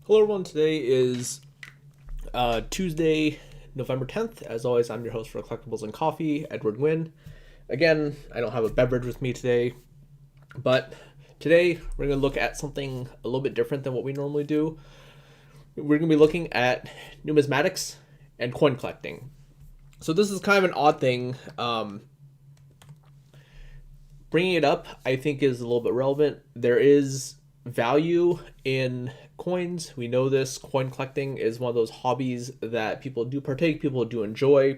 Hello everyone, today is Tuesday, November 10th. As always, I'm your host for Collectibles and Coffee, Edward Nguyen. Again, I don't have a beverage with me today, but today we're going to look at something a little bit different than what we normally do. We're going to be looking at numismatics and coin collecting. So this is kind of an odd thing. Bringing it up, I think, is a little bit relevant. There is value in coins. We know this. Coin collecting is one of those hobbies that people do partake, people do enjoy.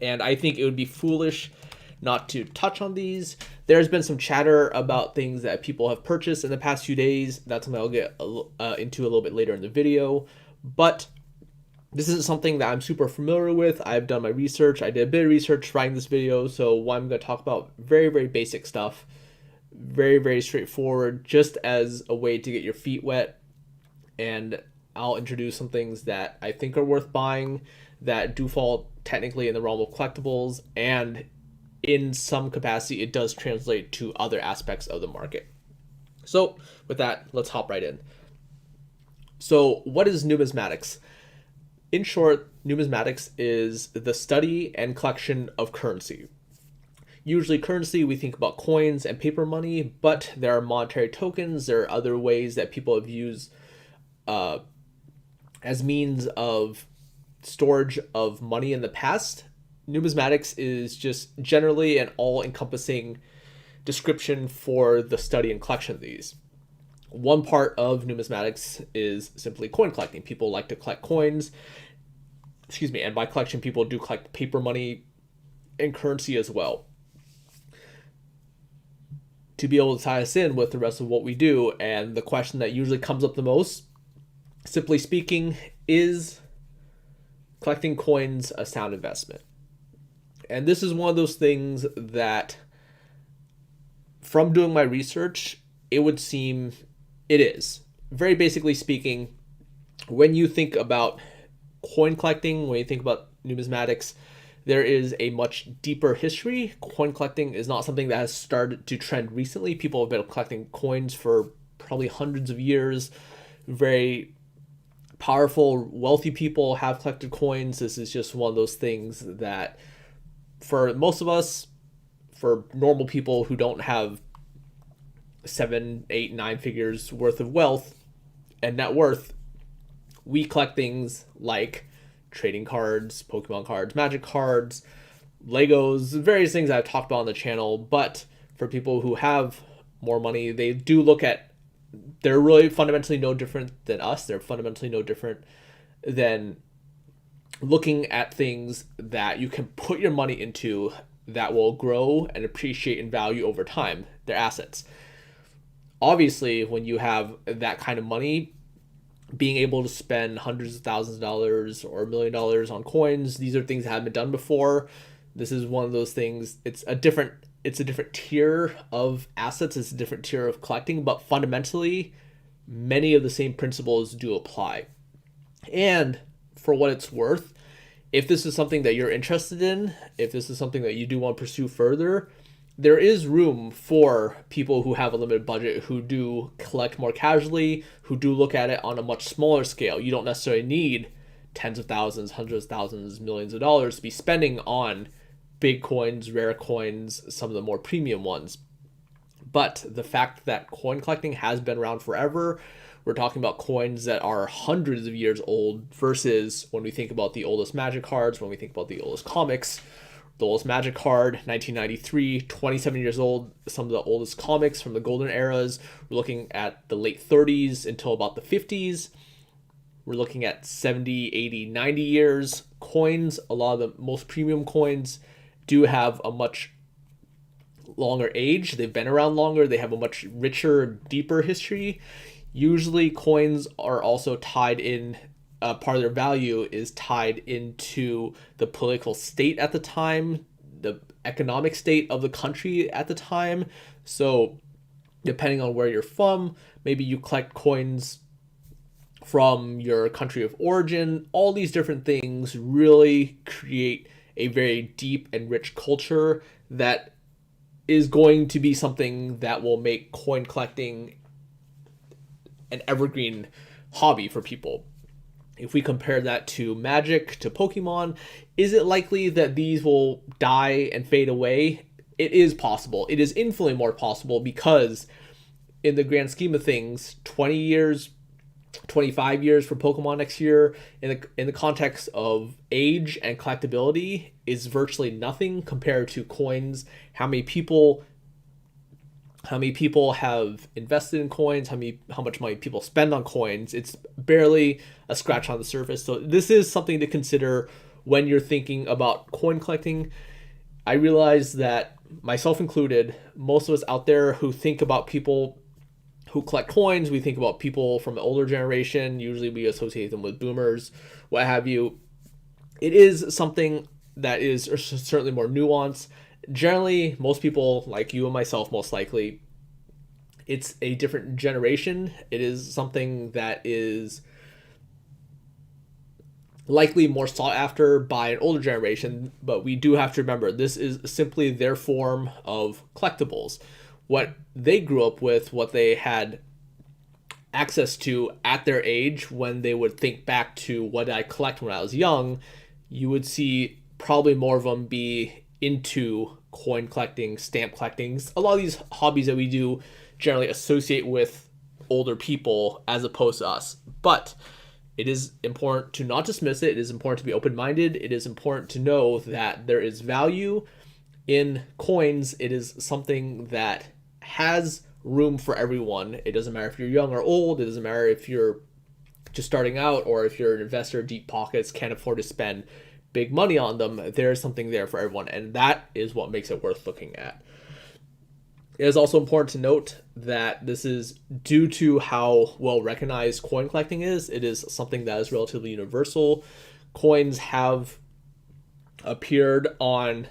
And I think it would be foolish not to touch on these. There's been some chatter about things that people have purchased in the past few days. That's something I'll get into a little bit later in the video. But this isn't something that I'm super familiar with. I've done my research. I did a bit of research writing this video. So I'm going to talk about very, very basic stuff. Very, very straightforward, just as a way to get your feet wet. And I'll introduce some things that I think are worth buying that do fall technically in the realm of collectibles, and in some capacity it does translate to other aspects of the market. So with that, let's hop right in. So what is numismatics? In short, numismatics is the study and collection of currency. Usually currency, we think about coins and paper money, but there are monetary tokens. There are other ways that people have used as means of storage of money in the past. Numismatics is just generally an all-encompassing description for the study and collection of these. One part of numismatics is simply coin collecting. People like to collect coins, and by collection, people do collect paper money and currency as well. To be able to tie us in with the rest of what we do, and the question that usually comes up the most, simply speaking, is collecting coins a sound investment? And this is one of those things that, from doing my research, it would seem it is. Very basically speaking, when you think about coin collecting, when you think about numismatics, there is a much deeper history. Coin collecting is not something that has started to trend recently. People have been collecting coins for probably hundreds of years. Very powerful, wealthy people have collected coins. This is just one of those things that, for most of us, for normal people who don't have 7, 8, 9 figures worth of wealth and net worth, we collect things like trading cards, Pokemon cards, Magic cards, Legos, various things I've talked about on the channel. But for people who have more money, they do look at, they're really fundamentally no different than us. They're fundamentally no different than looking at things that you can put your money into that will grow and appreciate in value over time. They're assets. Obviously, when you have that kind of money, being able to spend hundreds of thousands of dollars or $1 million on coins, these are things that haven't been done before. This is one of those things. It's a different tier of assets. It's a different tier of collecting, but fundamentally, many of the same principles do apply. And for what it's worth, if this is something that you're interested in, if this is something that you do want to pursue further, there is room for people who have a limited budget, who do collect more casually, who do look at it on a much smaller scale. You don't necessarily need tens of thousands, hundreds of thousands, millions of dollars to be spending on big coins, rare coins, some of the more premium ones. But the fact that coin collecting has been around forever, we're talking about coins that are hundreds of years old, versus when we think about the oldest Magic cards, when we think about the oldest comics. The oldest Magic card, 1993, 27 years old. Some of the oldest comics from the golden eras, we're looking at the late 30s until about the 50s. We're looking at 70, 80, 90 years. Coins, a lot of the most premium coins do have a much longer age. They've been around longer. They have a much richer, deeper history. Usually coins are also tied in, part of their value is tied into the political state at the time, the economic state of the country at the time. So depending on where you're from, maybe you collect coins from your country of origin. All these different things really create a very deep and rich culture that is going to be something that will make coin collecting an evergreen hobby for people. If we compare that to Magic, to Pokemon, is it likely that these will die and fade away? It is possible. It is infinitely more possible because in the grand scheme of things, 20 years, 25 years for Pokemon next year, in the context of age and collectability, is virtually nothing compared to coins. How many people have invested in coins, how much money people spend on coins. It's barely a scratch on the surface. So this is something to consider when you're thinking about coin collecting. I realize that, myself included, most of us out there who think about people who collect coins, we think about people from the older generation. Usually we associate them with boomers, what have you. It is something that is certainly more nuanced. Generally, most people, like you and myself, most likely, it's a different generation. It is something that is likely more sought after by an older generation, but we do have to remember this is simply their form of collectibles. What they grew up with, what they had access to at their age, when they would think back to what I collect when I was young, you would see probably more of them be into coin collecting, stamp collecting. A lot of these hobbies that we do generally associate with older people as opposed to us. But it is important to not dismiss it. It is important to be open-minded. It is important to know that there is value in coins. It is something that has room for everyone. It doesn't matter if you're young or old. It doesn't matter if you're just starting out or if you're an investor, deep pockets, can't afford to spend big money on them. There is something there for everyone, and that is what makes it worth looking at. It is also important to note that this is due to how well recognized coin collecting is. It is something that is relatively universal. Coins have appeared on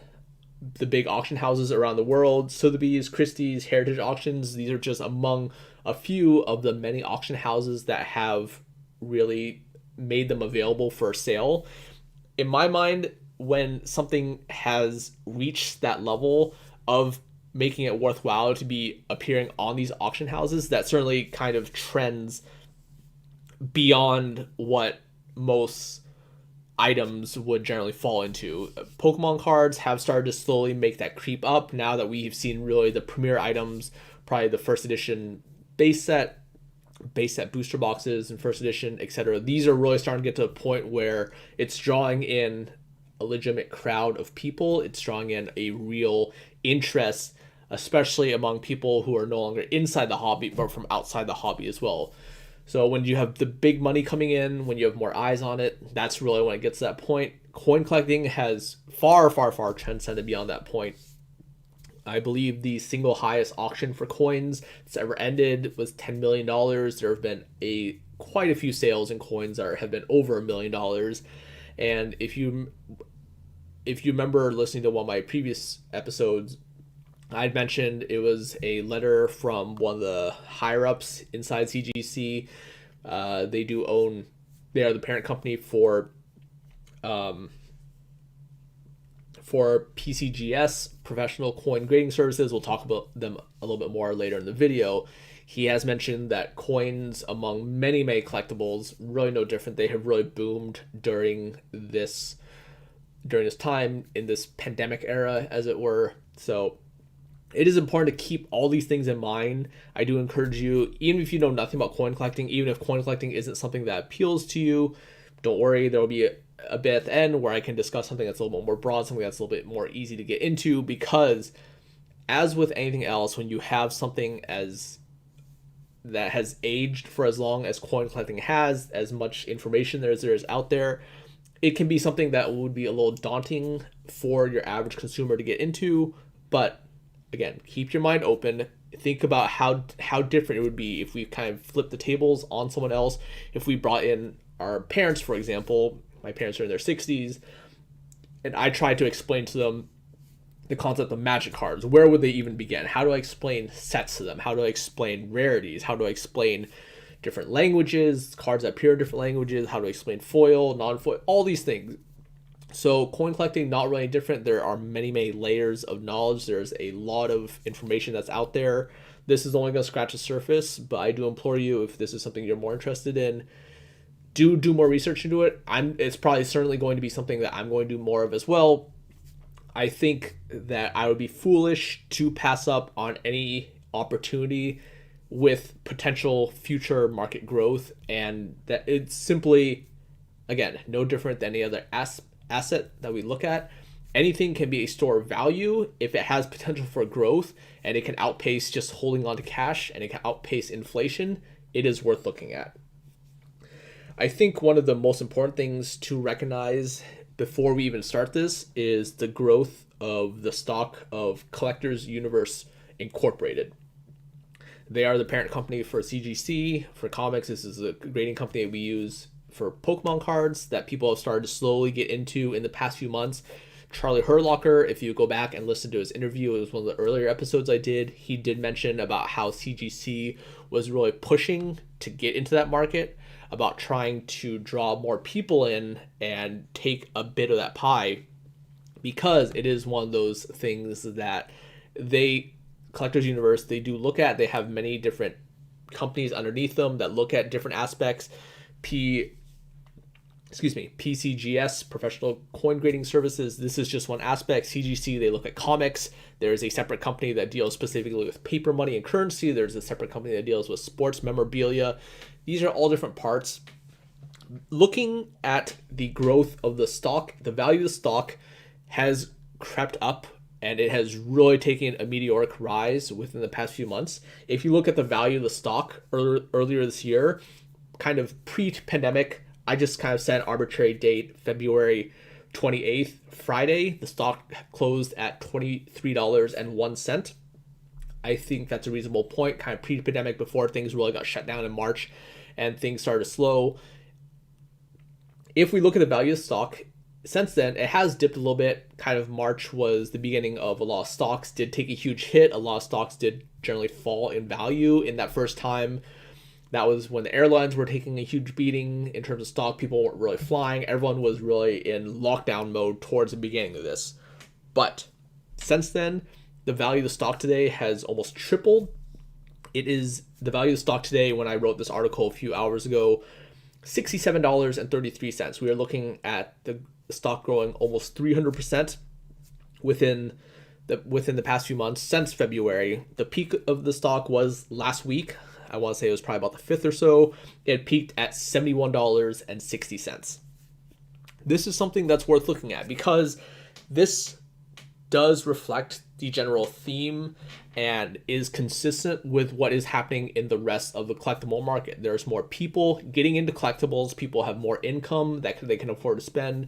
the big auction houses around the world. Sotheby's, Christie's, Heritage Auctions. These are just among a few of the many auction houses that have really made them available for sale. In my mind, when something has reached that level of making it worthwhile to be appearing on these auction houses, that certainly kind of trends beyond what most items would generally fall into. Pokemon cards have started to slowly make that creep up now that we've seen really the premier items, probably the first edition base set booster boxes and first edition, etc. These are really starting to get to a point where it's drawing in a legitimate crowd of people. It's drawing in a real interest, especially among people who are no longer inside the hobby, but from outside the hobby as well. So when you have the big money coming in, when you have more eyes on it, that's really when it gets to that point. Coin collecting has far, far, far transcended beyond that point. I believe the single highest auction for coins that's ever ended was $10 million. There have been quite a few sales in coins that have been over $1 million. And if you remember listening to one of my previous episodes, I'd mentioned it was a letter from one of the higher ups inside CGC. They are the parent company for PCGS, Professional Coin Grading Services. We'll talk about them a little bit more later in the video. He has mentioned that coins, among many, many collectibles, really no different. They have really boomed during this time, in this pandemic era, as it were. So it is important to keep all these things in mind. I do encourage you, even if you know nothing about coin collecting, even if coin collecting isn't something that appeals to you, don't worry. There will be a bit at the end where I can discuss something that's a little bit more broad, something that's a little bit more easy to get into, because as with anything else, when you have something that has aged for as long as coin collecting has, as much information there is out there, it can be something that would be a little daunting for your average consumer to get into. But again, keep your mind open. Think about how different it would be if we kind of flipped the tables on someone else. If we brought in our parents, for example. My parents are in their 60s, and I tried to explain to them the concept of magic cards. Where would they even begin? How do I explain sets to them? How do I explain rarities? How do I explain different languages, cards that appear in different languages? How do I explain foil, non-foil, all these things? So coin collecting, not really different. There are many, many layers of knowledge. There's a lot of information that's out there this is only going to scratch the surface, but I do implore you, if this is something you're more interested in, do more research into it. It's probably certainly going to be something that I'm going to do more of as well. I think that I would be foolish to pass up on any opportunity with potential future market growth, and that it's simply, again, no different than any other asset that we look at. Anything can be a store of value if it has potential for growth and it can outpace just holding on to cash and it can outpace inflation. It is worth looking at. I think one of the most important things to recognize before we even start this is the growth of the stock of Collectors Universe Incorporated. They are the parent company for CGC. For comics, this is a grading company that we use for Pokemon cards that people have started to slowly get into in the past few months. Charlie Herlocker, if you go back and listen to his interview, it was one of the earlier episodes I did, he did mention about how CGC was really pushing to get into that market, about trying to draw more people in and take a bit of that pie, because it is one of those things that Collectors Universe, they do look at. They have many different companies underneath them that look at different aspects. PCGS, Professional Coin Grading Services, this is just one aspect. CGC, they look at comics. There's a separate company that deals specifically with paper money and currency. There's a separate company that deals with sports memorabilia. These are all different parts. Looking at the growth of the stock, the value of the stock has crept up, and it has really taken a meteoric rise within the past few months. If you look at the value of the stock earlier this year, kind of pre-pandemic, I just kind of set an arbitrary date, February 28th, Friday. The stock closed at $23.01. I think that's a reasonable point, kind of pre-pandemic, before things really got shut down in March and things started to slow. If we look at the value of the stock, since then, it has dipped a little bit. Kind of March was the beginning of a lot of stocks did take a huge hit. A lot of stocks did generally fall in value in that first time. That was when the airlines were taking a huge beating in terms of stock. People weren't really flying. Everyone was really in lockdown mode towards the beginning of this. But since then, the value of the stock today has almost tripled. It is the value of the stock today, when I wrote this article a few hours ago, $67.33. We are looking at the stock growing almost 300% within the past few months since February. The peak of the stock was last week. I want to say it was probably about the 5th or so. It peaked at $71.60. This is something that's worth looking at, because this does reflect the general theme and is consistent with what is happening in the rest of the collectible market. There's more people getting into collectibles. People have more income that they can afford to spend.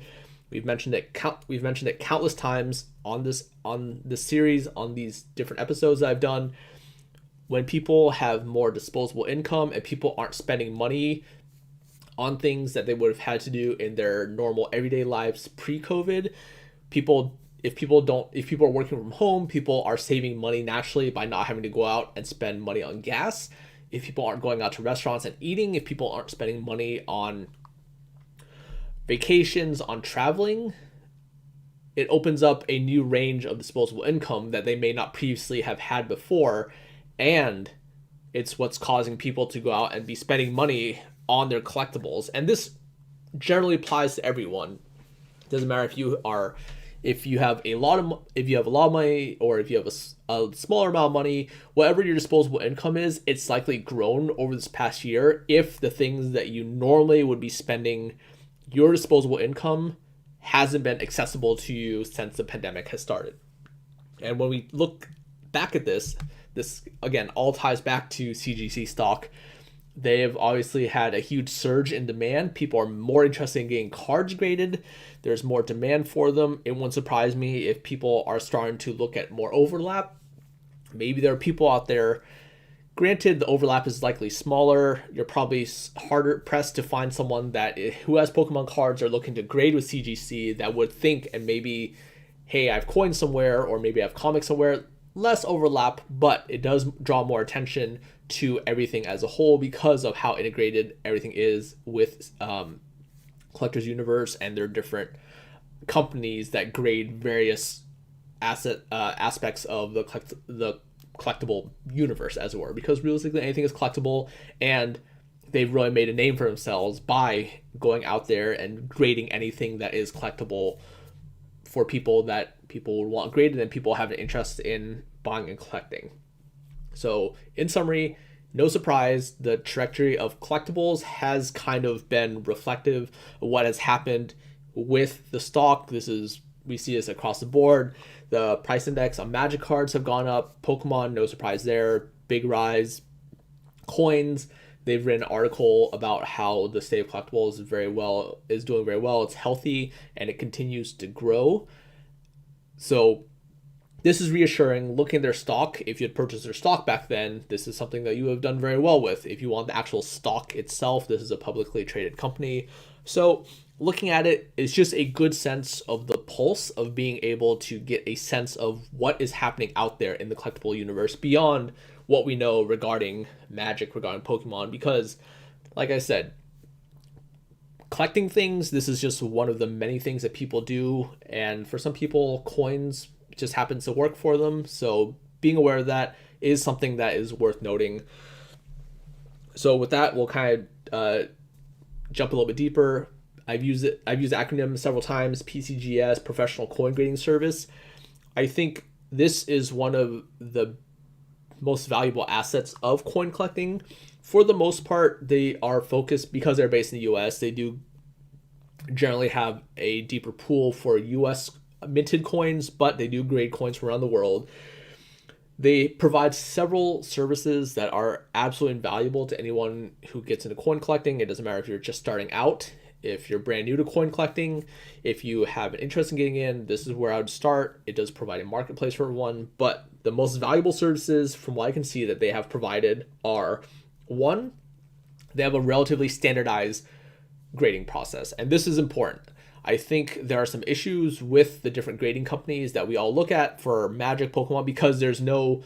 We've mentioned it countless times on this series, on these different episodes that I've done. When people have more disposable income and people aren't spending money on things that they would have had to do in their normal everyday lives pre-COVID, if people are working from home, people are saving money naturally by not having to go out and spend money on gas. If people aren't going out to restaurants and eating, if people aren't spending money on vacations, on traveling, it opens up a new range of disposable income that they may not previously have had before. And it's what's causing people to go out and be spending money on their collectibles. And this generally applies to everyone. It doesn't matter if you have a lot of money, or if you have a smaller amount of money. Whatever your disposable income is, it's likely grown over this past year if the things that you normally would be spending your disposable income hasn't been accessible to you since the pandemic has started. And when we look back at this again all ties back to CGC stock. They have obviously had a huge surge in demand. People are more interested in getting cards graded. There's more demand for them. It wouldn't surprise me if people are starting to look at more overlap. Maybe there are people out there. Granted, the overlap is likely smaller. You're probably harder pressed to find someone who has Pokemon cards or looking to grade with CGC that would think, and maybe, hey, I have coins somewhere, or maybe I have comics somewhere. Less overlap, but it does draw more attention to everything as a whole because of how integrated everything is with Collectors Universe and their different companies that grade various aspects of the collectible universe, as it were, because realistically anything is collectible, and they've really made a name for themselves by going out there and grading anything that is collectible for people that people would want graded and people have an interest in buying and collecting. So in summary, no surprise, the trajectory of collectibles has kind of been reflective of what has happened with the stock. We see this across the board. The price index on Magic cards have gone up. Pokemon, no surprise there, big rise. Coins, they've written an article about how the state of collectibles is doing very well. It's healthy and it continues to grow. So this is reassuring. Looking at their stock, if you had purchased their stock back then, this is something that you have done very well with. If you want the actual stock itself, this is a publicly traded company. So looking at it is just a good sense of the pulse of being able to get a sense of what is happening out there in the collectible universe beyond what we know regarding Magic, regarding Pokemon, because like I said, collecting things, this is just one of the many things that people do, and for some people, coins just happens to work for them. So being aware of that is something that is worth noting. So with that, we'll kind of jump a little bit deeper. I've used the acronym several times, PCGS, Professional Coin Grading Service. I think this is one of the most valuable assets of coin collecting. For the most part, they are focused, because they're based in the US, they do generally have a deeper pool for US minted coins, but they do grade coins from around the world. They provide several services that are absolutely invaluable to anyone who gets into coin collecting. It doesn't matter if you're just starting out, if you're brand new to coin collecting, if you have an interest in getting in, this is where I would start. It does provide a marketplace for everyone, but the most valuable services from what I can see that they have provided are, one, they have a relatively standardized grading process, and this is important. I think there are some issues with the different grading companies that we all look at for Magic, Pokemon, because there's no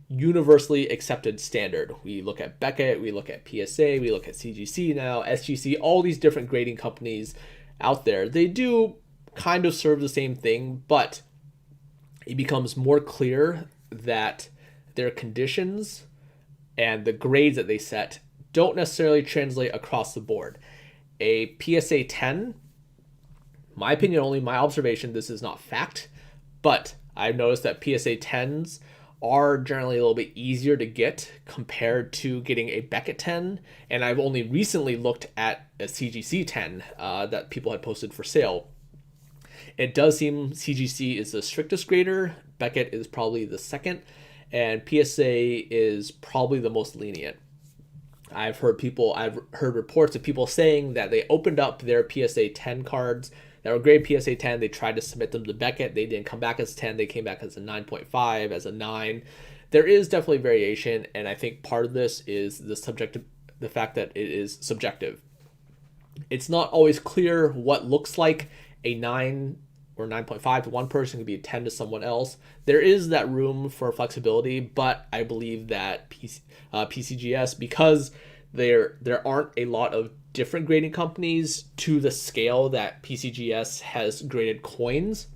universally accepted standard. We look at Beckett, we look at PSA, we look at CGC now, SGC, all these different grading companies out there. They do kind of serve the same thing, but it becomes more clear that their conditions and the grades that they set don't necessarily translate across the board. A PSA 10, my opinion only, my observation, this is not fact, but I've noticed that PSA 10s are generally a little bit easier to get compared to getting a Beckett 10, and I've only recently looked at a CGC 10 that people had posted for sale. It does seem CGC is the strictest grader, Beckett is probably the second, and PSA is probably the most lenient. I've heard reports of people saying that they opened up their PSA 10 cards that were grade PSA 10. They tried to submit them to Beckett. They didn't come back as 10. They came back as a 9.5, as a 9. There is definitely variation, and I think part of this is the fact that it is subjective. It's not always clear what looks like a 9 or 9.5 to one person could be a 10 to someone else. There is that room for flexibility, but I believe that PCGS, because there aren't a lot of different grading companies to the scale that PCGS has graded coins,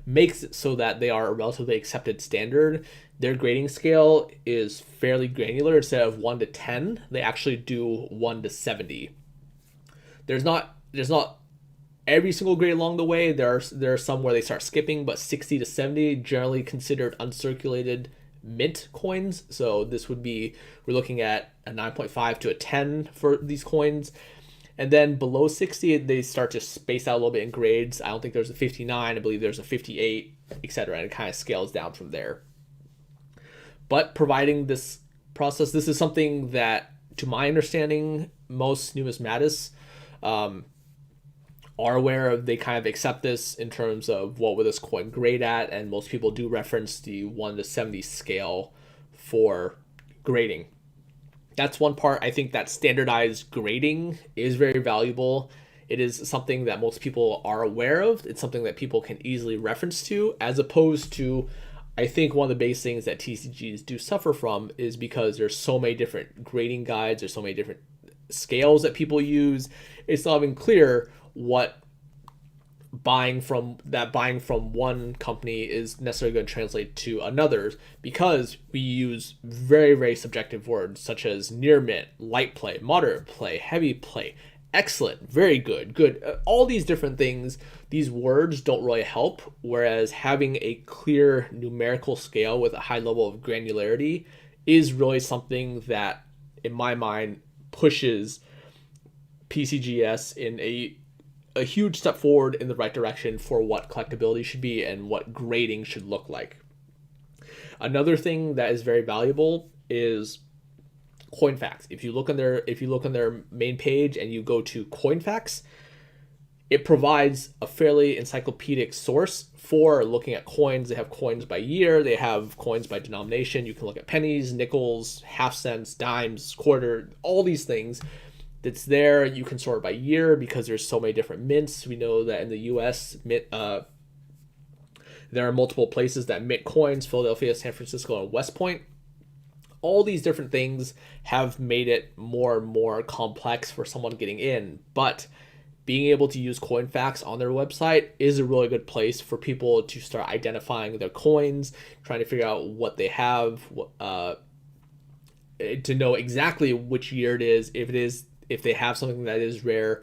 makes it so that they are a relatively accepted standard. Their grading scale is fairly granular. Instead of 1 to 10, they actually do 1 to 70. There's not every single grade along the way. There are some where they start skipping, but 60 to 70 generally considered uncirculated mint coins. So this would be, we're looking at a 9.5 to a 10 for these coins. And then below 60, they start to space out a little bit in grades. I don't think there's a 59. I believe there's a 58, etc. And it kind of scales down from there. But providing this process, this is something that, to my understanding, most numismatists are aware of. They kind of accept this in terms of what would this coin grade at, and most people do reference the 1 to 70 scale for grading. That's one part. I think that standardized grading is very valuable. It is something that most people are aware of. It's something that people can easily reference to, as opposed to, I think one of the biggest things that TCGs do suffer from is because there's so many different grading guides, there's so many different scales that people use. It's not even clear what buying from one company is necessarily going to translate to another, because we use very, very subjective words such as near mint, light play, moderate play, heavy play, excellent, very good, good. All these different things, these words don't really help, whereas having a clear numerical scale with a high level of granularity is really something that, in my mind, pushes PCGS in a huge step forward in the right direction for what collectability should be and what grading should look like. Another thing that is very valuable is CoinFacts. If you look on their main page and you go to CoinFacts, it provides a fairly encyclopedic source for looking at coins. They have coins by year, they have coins by denomination. You can look at pennies, nickels, half cents, dimes, quarter, all these things. That's there. You can sort by year because there's so many different mints. We know that in the US, there are multiple places that mint coins: Philadelphia, San Francisco, and West Point. All these different things have made it more and more complex for someone getting in, but being able to use CoinFacts on their website is a really good place for people to start identifying their coins, trying to figure out what they have, to know exactly which year it is, if they have something that is rare.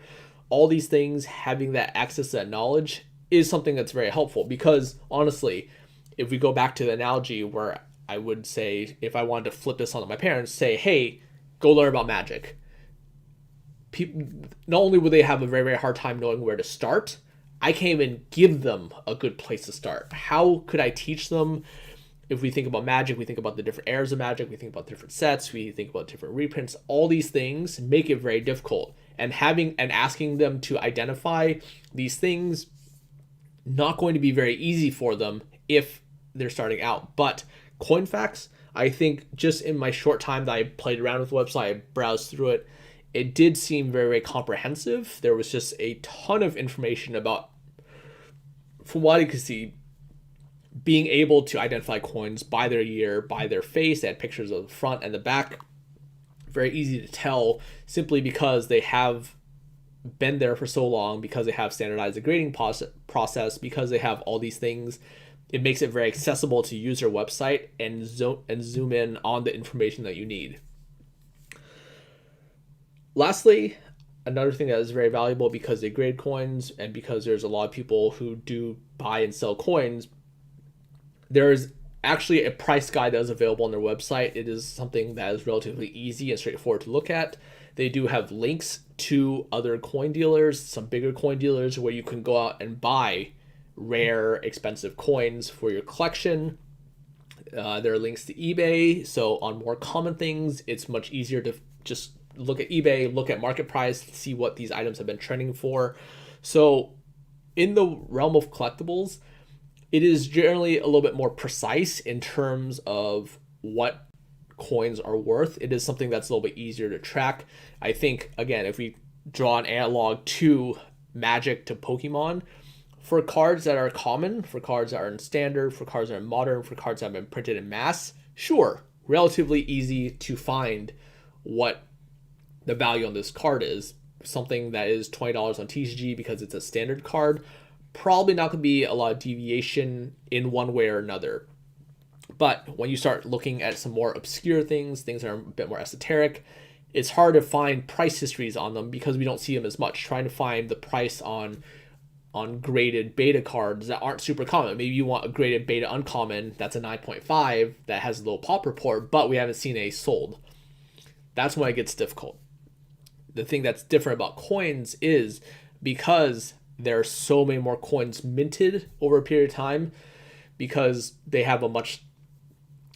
All these things, having that access to that knowledge is something that's very helpful, because honestly, if we go back to the analogy where I would say, if I wanted to flip this on my parents, say, hey, go learn about magic. People, not only would they have a very, very hard time knowing where to start, I can't even give them a good place to start. How could I teach them? If we think about magic, we think about the different eras of magic, we think about different sets, we think about different reprints. All these things make it very difficult. And asking them to identify these things, not going to be very easy for them if they're starting out. But CoinFacts, I think, just in my short time that I played around with the website, I browsed through it, it did seem very, very comprehensive. There was just a ton of information about, from what I could see, being able to identify coins by their year, by their face. They had pictures of the front and the back. Very easy to tell, simply because they have been there for so long, because they have standardized the grading process, because they have all these things. It makes it very accessible to use your website and zoom in on the information that you need. Lastly, another thing that is very valuable, because they grade coins and because there's a lot of people who do buy and sell coins, there is actually a price guide that is available on their website. It is something that is relatively easy and straightforward to look at. They do have links to other coin dealers, some bigger coin dealers, where you can go out and buy rare, expensive coins for your collection. There are links to eBay, so on more common things, it's much easier to just look at eBay, look at market price, see what these items have been trending for. So in the realm of collectibles, it is generally a little bit more precise in terms of what coins are worth. It is something that's a little bit easier to track. I think, again, if we draw an analog to Magic to Pokemon, for cards that are common, for cards that are in standard, for cards that are modern, for cards that have been printed in mass, sure, relatively easy to find what the value on this card is. Something that is $20 on TCG because it's a standard card, probably not going to be a lot of deviation in one way or another. But when you start looking at some more obscure things that are a bit more esoteric, it's hard to find price histories on them because we don't see them as much. Trying to find the price on graded beta cards that aren't super common. Maybe you want a graded beta uncommon that's a 9.5 that has a low pop report, but we haven't seen a sold. That's when it gets difficult. The thing that's different about coins is, because there are so many more coins minted over a period of time, because they have a much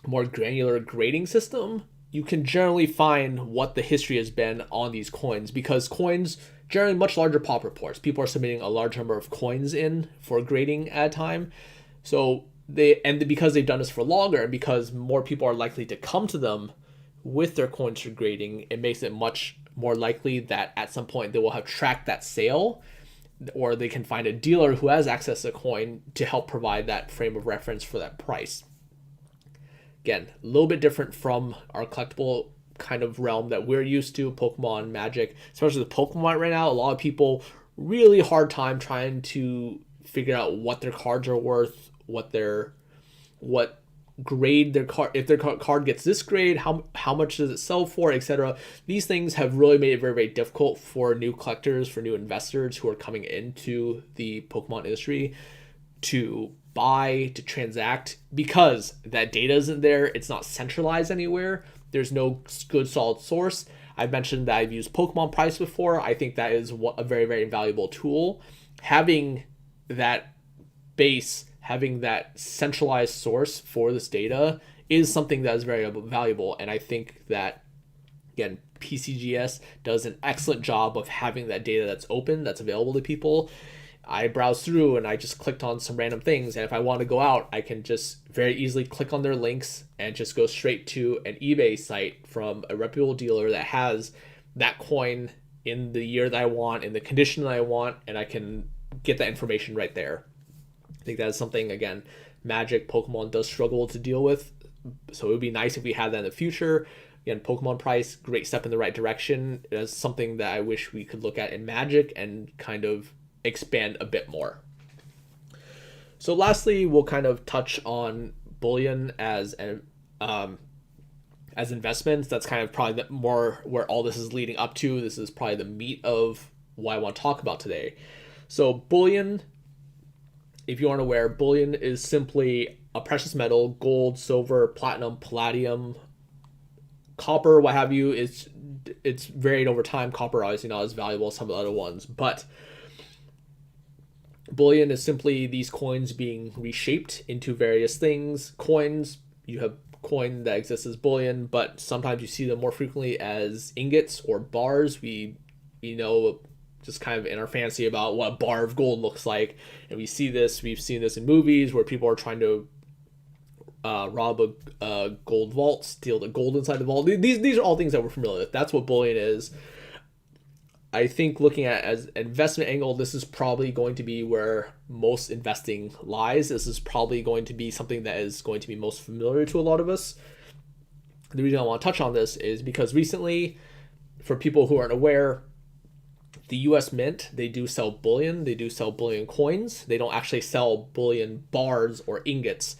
more granular grading system, you can generally find what the history has been on these coins, because coins generally much larger pop reports. People are submitting a large number of coins in for grading at a time. So because they've done this for longer, and because more people are likely to come to them with their coins for grading, it makes it much more likely that at some point they will have tracked that sale, or they can find a dealer who has access to a coin to help provide that frame of reference for that price. Again, a little bit different from our collectible kind of realm that we're used to, Pokemon, Magic, especially the Pokemon right now. A lot of people really hard time trying to figure out what their cards are worth, what grade their card, if their card gets this grade, how much does it sell for, etc. These things have really made it very, very difficult for new collectors, for new investors who are coming into the Pokemon industry to buy, to transact, because that data isn't there. It's not centralized anywhere. There's no good solid source. I've mentioned that I've used Pokemon Price before. I think that is a very, very valuable tool. Having that base, having that centralized source for this data is something that is very valuable. And I think that, again, PCGS does an excellent job of having that data that's open, that's available to people. I browsed through and I just clicked on some random things. And if I want to go out, I can just very easily click on their links and just go straight to an eBay site from a reputable dealer that has that coin in the year that I want, in the condition that I want, and I can get that information right there. I think that is something, again, Magic, Pokemon does struggle to deal with. So it would be nice if we had that in the future. Again, Pokemon Price, great step in the right direction. It is something that I wish we could look at in Magic and kind of expand a bit more. So lastly, we'll kind of touch on bullion as investments. That's kind of probably the more where all this is leading up to. This is probably the meat of what I want to talk about today. So bullion, if you aren't aware, bullion is simply a precious metal, gold, silver, platinum, palladium, copper, what have you. It's varied over time. Copper obviously not as valuable as some of the other ones, but bullion is simply these coins being reshaped into various things. Coins, you have coin that exists as bullion, but sometimes you see them more frequently as ingots or bars. We know just kind of in our fantasy about what a bar of gold looks like, and we've seen this in movies where people are trying to rob a gold vault, steal the gold inside the vault. These are all things that we're familiar with. That's what bullion is. I think looking at as an investment angle, this is probably going to be where most investing lies. This is probably going to be something that is going to be most familiar to a lot of us. The reason I want to touch on this is because recently, for people who aren't aware, the US Mint, they do sell bullion. They do sell bullion coins. They don't actually sell bullion bars or ingots.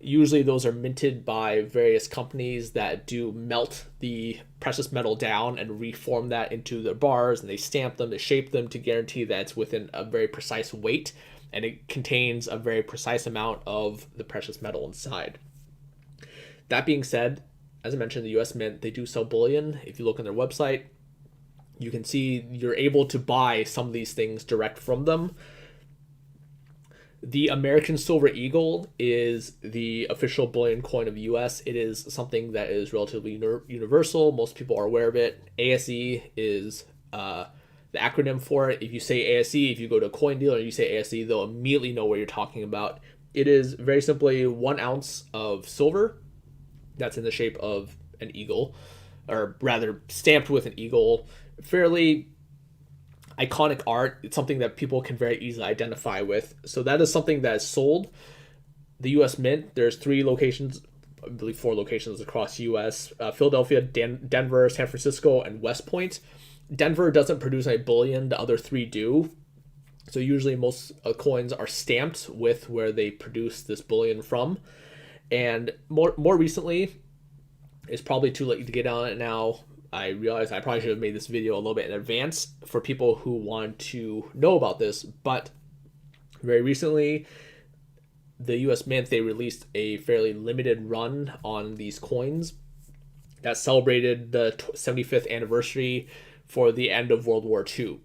Usually those are minted by various companies that do melt the precious metal down and reform that into their bars, and they stamp them, they shape them to guarantee that it's within a very precise weight and it contains a very precise amount of the precious metal inside. That being said, as I mentioned, the US Mint, they do sell bullion. If you look on their website, you can see you're able to buy some of these things direct from them. The American Silver Eagle is the official bullion coin of the US. It is something that is relatively universal. Most people are aware of it. ASE is the acronym for it. If you say ASE, if you go to a coin dealer and you say ASE, they'll immediately know what you're talking about. It is very simply 1 ounce of silver that's in the shape of an eagle, or rather stamped with an eagle. Fairly iconic art. It's something that people can very easily identify with. So that is something that is sold. The US Mint, there's 3 locations, I believe 4 locations across US, Philadelphia, Denver, San Francisco, and West Point. Denver doesn't produce any bullion, the other 3 do. So usually most coins are stamped with where they produce this bullion from. And more recently, it's probably too late to get on it now. I realized I probably should have made this video a little bit in advance for people who want to know about this, but very recently, the US Mint, they released a fairly limited run on these coins that celebrated the 75th anniversary for the end of World War II.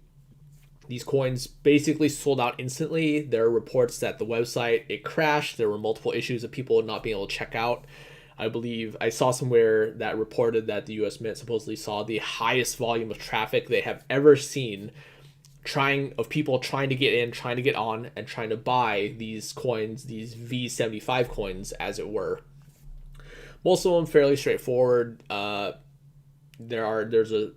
These coins basically sold out instantly. There are reports that the website, it crashed. There were multiple issues of people not being able to check out. I believe I saw somewhere that reported that the US Mint supposedly saw the highest volume of traffic they have ever seen, of people trying to get in, trying to get on, and trying to buy these coins, these V75 coins, as it were. Most of them fairly straightforward. There's a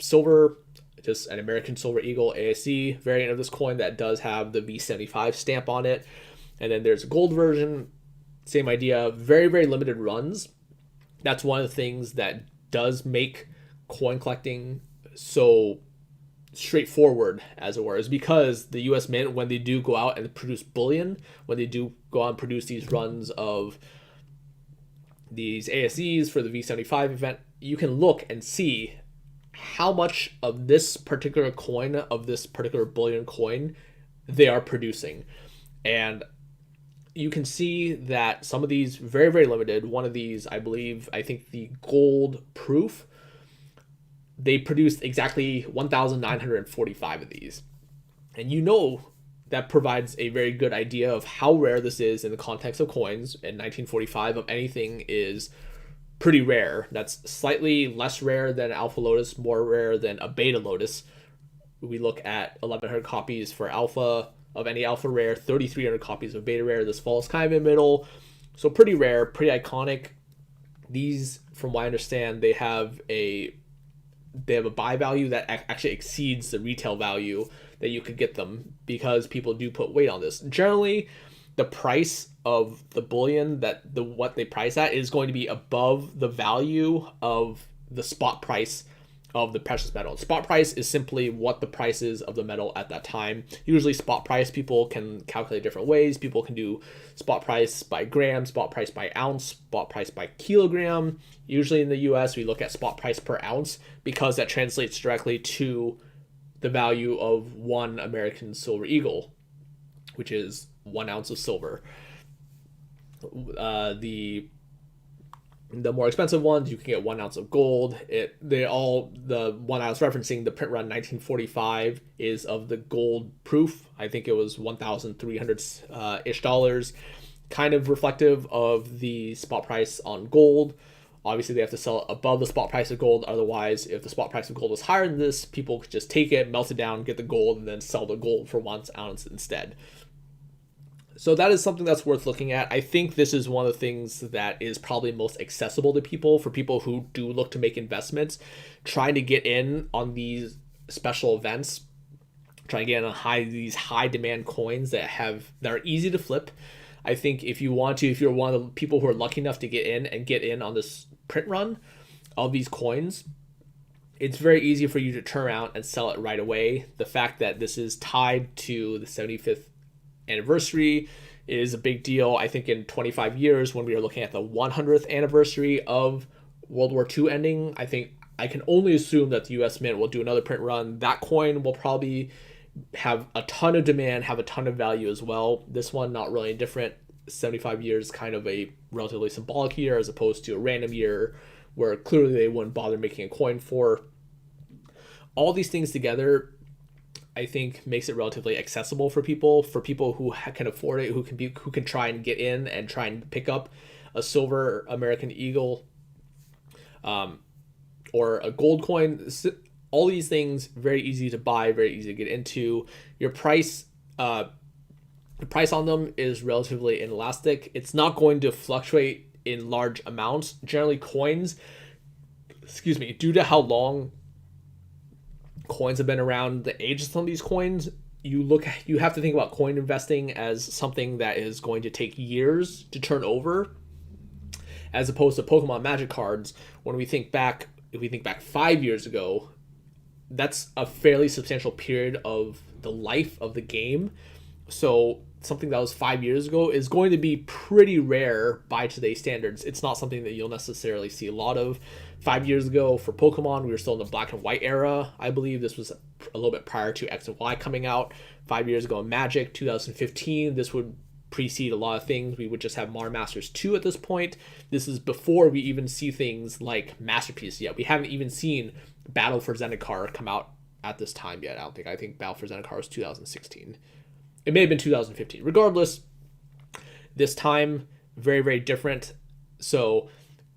silver, just an American Silver Eagle ASE variant of this coin that does have the V75 stamp on it. And then there's a gold version. Same idea, very, very limited runs. That's one of the things that does make coin collecting so straightforward, as it were, is because the U.S. Mint, when they do go out and produce bullion, when they do go out and produce these runs of these ASEs for the V75 event, you can look and see how much of this particular coin, of this particular bullion coin, they are producing. And you can see that some of these very, very limited. One of these, I think the gold proof, they produced exactly 1,945 of these. And that provides a very good idea of how rare this is in the context of coins. In 1945, of anything is pretty rare. That's slightly less rare than Alpha Lotus, more rare than a Beta Lotus. We look at 1,100 copies for Alpha of any Alpha rare, 3,300 copies of Beta rare. This falls kind of in the middle. So pretty rare, pretty iconic. These, from what I understand, they have a buy value that actually exceeds the retail value that you could get them, because people do put weight on this. Generally, the price of the bullion, what they price at, is going to be above the value of the spot price of the precious metal. Spot price is simply what the price is of the metal at that time. Usually spot price, people can calculate different ways. People can do spot price by gram, spot price by ounce, spot price by kilogram. Usually in the US, we look at spot price per ounce because that translates directly to the value of 1 American silver eagle, which is 1 ounce of silver. The more expensive ones, you can get 1 ounce of gold. The one I was referencing, the print run 1945, is of the gold proof. I think it was $1,300 ish dollars, kind of reflective of the spot price on gold. Obviously, they have to sell it above the spot price of gold. Otherwise, if the spot price of gold was higher than this, people could just take it, melt it down, get the gold, and then sell the gold for 1 ounce instead. So that is something that's worth looking at. I think this is one of the things that is probably most accessible to people, for people who do look to make investments, trying to get in on these special events, trying to get in on these high demand coins that are easy to flip. I think if you're one of the people who are lucky enough to get in on this print run of these coins, it's very easy for you to turn around and sell it right away. The fact that this is tied to the 75th anniversary is a big deal. I think in 25 years, when we are looking at the 100th anniversary of World War II ending, I think I can only assume that the US Mint will do another print run. That coin will probably have a ton of demand, have a ton of value as well. This one, not really different. 75 years, kind of a relatively symbolic year, as opposed to a random year where clearly they wouldn't bother making a coin for. All these things together, I think, makes it relatively accessible for people who can afford it, who can try and get in and try and pick up a silver American Eagle, or a gold coin. All these things, very easy to buy, very easy to get into. The price on them is relatively inelastic. It's not going to fluctuate in large amounts. Generally, coins, due to how long coins have been around, the age of some of these coins, you have to think about coin investing as something that is going to take years to turn over, as opposed to Pokemon Magic cards. If we think back 5 years ago, that's a fairly substantial period of the life of the game. So something that was 5 years ago is going to be pretty rare by today's standards. It's not something that you'll necessarily see a lot of. 5 years ago for Pokemon, we were still in the black and white era. I believe this was a little bit prior to X and Y coming out. 5 years ago in Magic, 2015, this would precede a lot of things. We would just have Modern Masters 2 at this point. This is before we even see things like Masterpiece yet. We haven't even seen Battle for Zendikar come out at this time yet. I think Battle for Zendikar was 2016. It may have been 2015. Regardless, this time, very, very different. So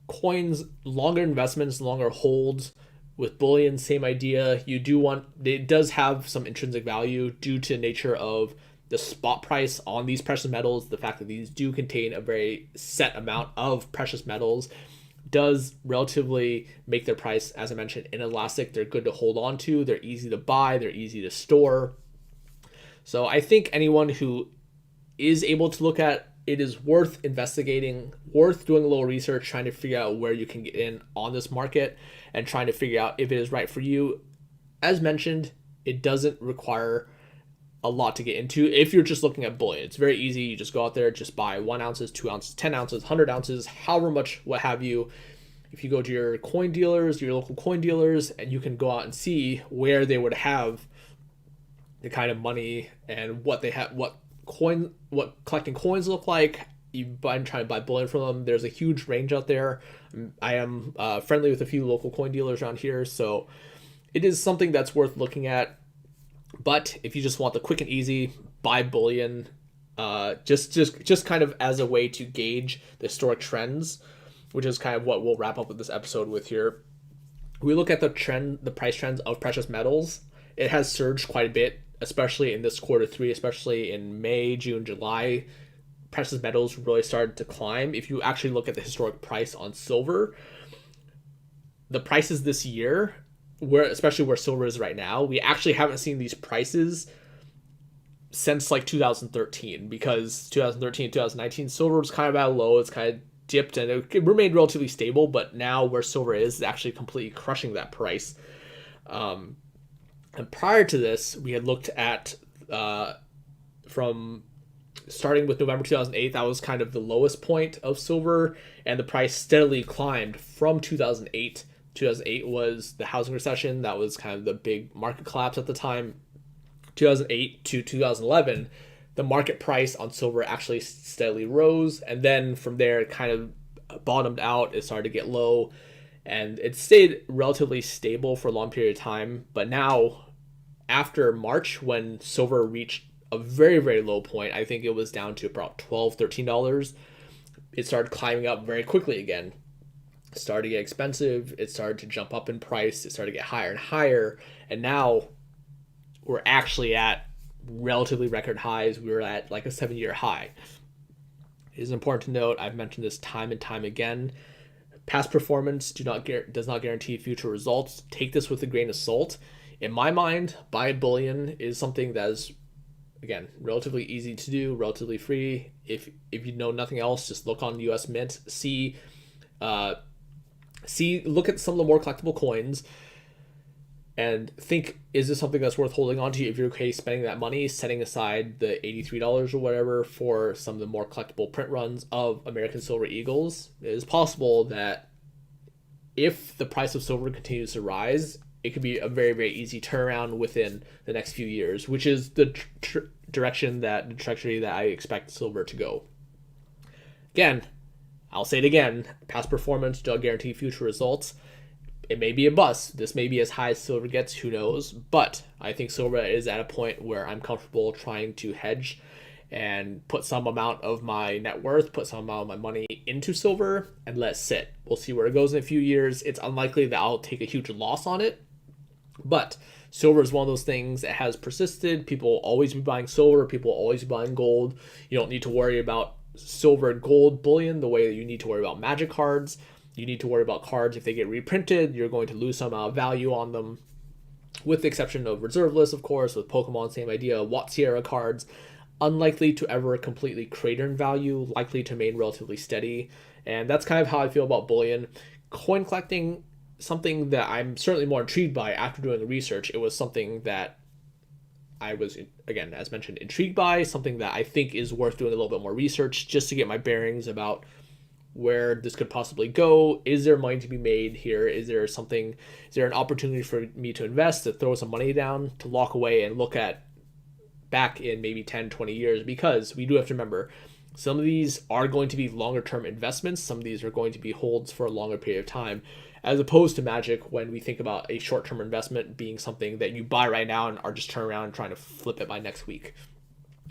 coins, longer investments, longer holds. With bullion, same idea. It does have some intrinsic value due to the nature of the spot price on these precious metals. The fact that these do contain a very set amount of precious metals does relatively make their price, as I mentioned, inelastic. They're good to hold on to. They're easy to buy. They're easy to store. So I think anyone who is able to look at it is worth investigating, worth doing a little research, trying to figure out where you can get in on this market and trying to figure out if it is right for you. As mentioned, it doesn't require a lot to get into. If you're just looking at bullion, it's very easy. You just go out there, just buy 1 ounces, 2 ounces, 10 ounces, 100 ounces, however much, what have you. If you go to your coin dealers, your local coin dealers, and you can go out and see where they would have the kind of money and what they have, what collecting coins look like. I'm trying to buy bullion from them. There's a huge range out there. I am friendly with a few local coin dealers around here, so it is something that's worth looking at. But if you just want the quick and easy, buy bullion, just kind of as a way to gauge the historic trends, which is kind of what we'll wrap up with this episode with here. We look at the price trends of precious metals. It has surged quite a bit, especially in this quarter three, especially in May, June, July. Precious metals really started to climb. If you actually look at the historic price on silver, the prices this year, especially where silver is right now, we actually haven't seen these prices since like 2013, because 2013, 2019, silver was kind of at a low. It's kind of dipped and it remained relatively stable, but now where silver is actually completely crushing that price. And prior to this, we had looked at from starting with November 2008, that was kind of the lowest point of silver, and the price steadily climbed from 2008. 2008 was the housing recession. That was kind of the big market collapse at the time. 2008 to 2011, the market price on silver actually steadily rose, and then from there it kind of bottomed out. It started to get low, and it stayed relatively stable for a long period of time. But now, after March, when silver reached a very, very low point, I think it was down to about $12, $13, it started climbing up very quickly again. It started to get expensive. It started to jump up in price. It started to get higher and higher. And now we're actually at relatively record highs. We're at like a 7-year high. It is important to note, I've mentioned this time and time again, past performance does not guarantee future results. Take this with a grain of salt. In my mind, buy bullion is something that is, again, relatively easy to do, relatively free. If you know nothing else, just look on US Mint, look at some of the more collectible coins, and think, is this something that's worth holding on to? If you're okay spending that money, setting aside the $83 or whatever for some of the more collectible print runs of American Silver Eagles, it is possible that if the price of silver continues to rise, it could be a very, very easy turnaround within the next few years, which is the trajectory that I expect silver to go. Again, I'll say it again, past performance don't guarantee future results. It may be a bust. This may be as high as silver gets, who knows? But I think silver is at a point where I'm comfortable trying to hedge and put some amount of my net worth, put some amount of my money into silver and let it sit. We'll see where it goes in a few years. It's unlikely that I'll take a huge loss on it, but silver is one of those things that has persisted. People will always be buying silver. People will always be buying gold. You don't need to worry about silver and gold bullion the way that you need to worry about magic cards. You need to worry about cards. If they get reprinted, you're going to lose some amount of value on them, with the exception of reserve lists, of course. With Pokemon, same idea. Watt-Sierra cards, unlikely to ever completely crater in value, likely to remain relatively steady. And that's kind of how I feel about bullion. Coin collecting, something that I'm certainly more intrigued by after doing the research. It was something that I was, again, as mentioned, intrigued by, something that I think is worth doing a little bit more research just to get my bearings about where this could possibly go. Is there money to be made here? Is there an opportunity for me to invest, to throw some money down, to lock away and look at back in maybe 10, 20 years? Because we do have to remember, some of these are going to be longer term investments. Some of these are going to be holds for a longer period of time, as opposed to Magic, when we think about a short term investment being something that you buy right now and are just turning around and trying to flip it by next week.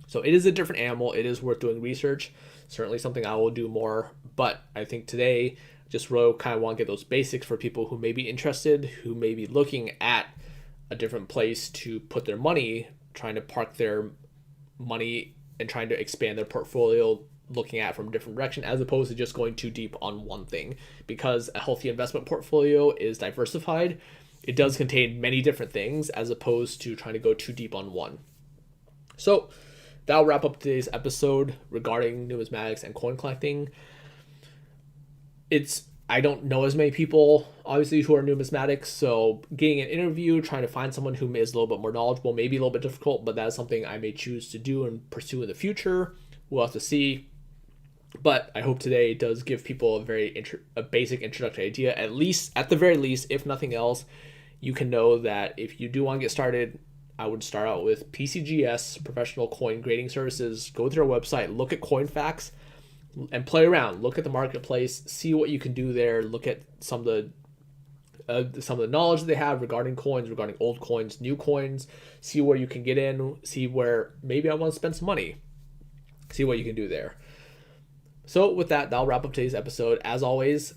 So it is a different animal. It is worth doing research. Certainly something I will do more. But I think today, just really kind of want to get those basics for people who may be interested, who may be looking at a different place to put their money, trying to park their money and trying to expand their portfolio, looking at it from a different direction, as opposed to just going too deep on one thing. Because a healthy investment portfolio is diversified. It does contain many different things, as opposed to trying to go too deep on one. So that'll wrap up today's episode regarding numismatics and coin collecting. It's I don't know as many people, obviously, who are numismatics. So getting an interview, trying to find someone who is a little bit more knowledgeable, may be a little bit difficult, but that is something I may choose to do and pursue in the future. We'll have to see. But I hope today does give people a basic introductory idea. At the very least, if nothing else, you can know that if you do want to get started, I would start out with PCGS, Professional Coin Grading Services. Go to their website, look at coin facts, and play around. Look at the marketplace, see what you can do there. Look at some of the knowledge that they have regarding coins, regarding old coins, new coins. See where you can get in. See where maybe I want to spend some money. See what you can do there. So with that, that'll wrap up today's episode. As always,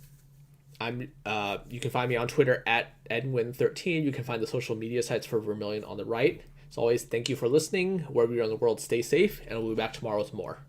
you can find me on Twitter at Edwin13. You can find the social media sites for Vermilion on the right. As always, thank you for listening. Wherever you're in the world, stay safe, and we'll be back tomorrow with more.